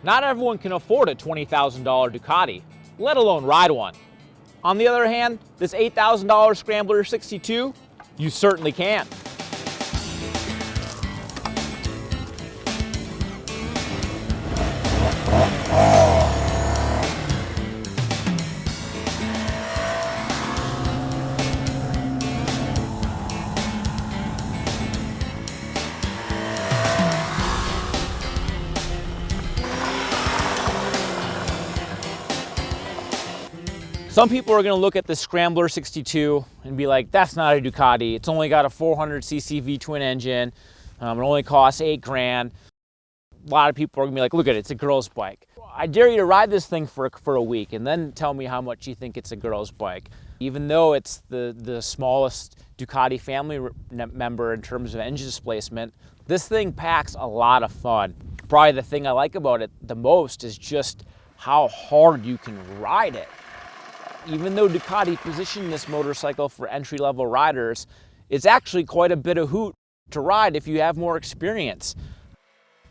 Not everyone can afford a $20,000 Ducati, let alone ride one. On the other hand, this $8,000 Scrambler 62, you certainly can. Some people are going to look at the Scrambler 62 and be like, that's not a Ducati. It's only got a 400cc V-twin engine. It only costs $8 grand. A lot of people are going to be like, look at it, it's a girl's bike. I dare you to ride this thing for a week and then tell me how much you think it's a girl's bike. Even though it's the smallest Ducati family member in terms of engine displacement, this thing packs a lot of fun. Probably the thing I like about it the most is just how hard you can ride it. Even though Ducati positioned this motorcycle for entry-level riders, it's actually quite a bit of hoot to ride if you have more experience.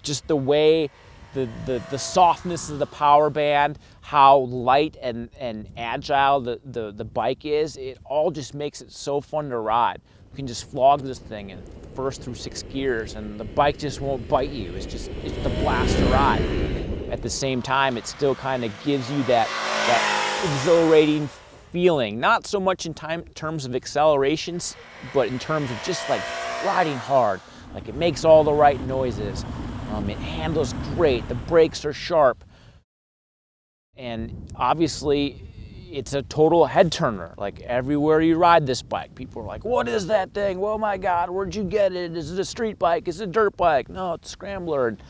Just the way, the softness of the power band, how light and agile the bike is, it all just makes it so fun to ride. You can just flog this thing in first through 6 gears and the bike just won't bite you. It's the blast to ride. At the same time, it still kind of gives you that exhilarating feeling, not so much in terms of accelerations, but in terms of just like riding hard. Like it makes all the right noises. It handles great. The brakes are sharp. And obviously, it's a total head turner. Like everywhere you ride this bike, people are like, what is that thing? Oh my God, where'd you get it? Is it a street bike? Is it a dirt bike? No, it's a Scrambler. And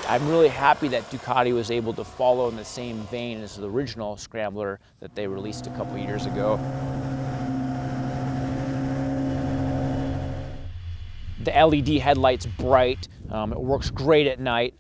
I'm really happy that Ducati was able to follow in the same vein as the original Scrambler that they released a couple years ago. The LED headlight's bright. It works great at night.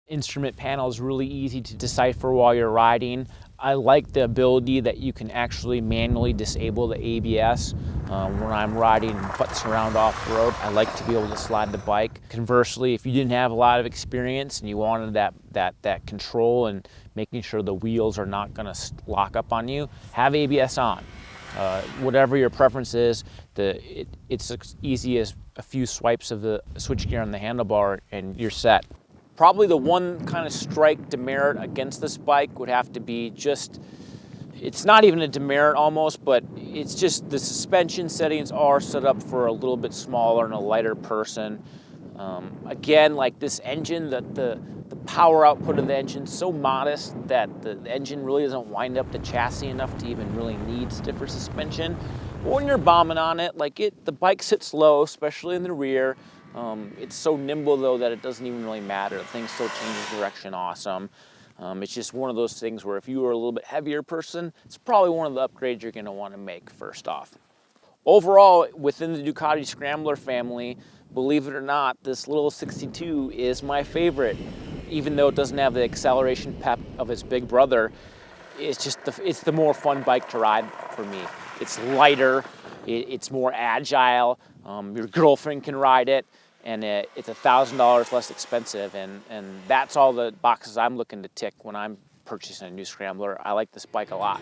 Instrument panel is really easy to decipher while you're riding. I like the ability that you can actually manually disable the ABS. When I'm riding and putts around off-road, I like to be able to slide the bike. Conversely, if you didn't have a lot of experience and you wanted that control and making sure the wheels are not going to lock up on you, have ABS on. Whatever your preference is, it's as easy as a few swipes of the switchgear on the handlebar and you're set. Probably the one kind of strike demerit against this bike would have to be it's not even a demerit almost, but it's just the suspension settings are set up for a little bit smaller and a lighter person. Again, like this engine, the power output of the engine is so modest that the engine really doesn't wind up the chassis enough to even really need stiffer suspension. But when you're bombing on it, the bike sits low, especially in the rear. It's so nimble though that it doesn't even really matter. The thing still changes direction awesome. It's just one of those things where if you are a little bit heavier person, it's probably one of the upgrades you're going to want to make first off. Overall, within the Ducati Scrambler family, believe it or not, this little 62 is my favorite. Even though it doesn't have the acceleration pep of its big brother, it's the more fun bike to ride for me. It's lighter, it's more agile, your girlfriend can ride it, and it's $1,000 less expensive, and that's all the boxes I'm looking to tick when I'm purchasing a new Scrambler. I like this bike a lot.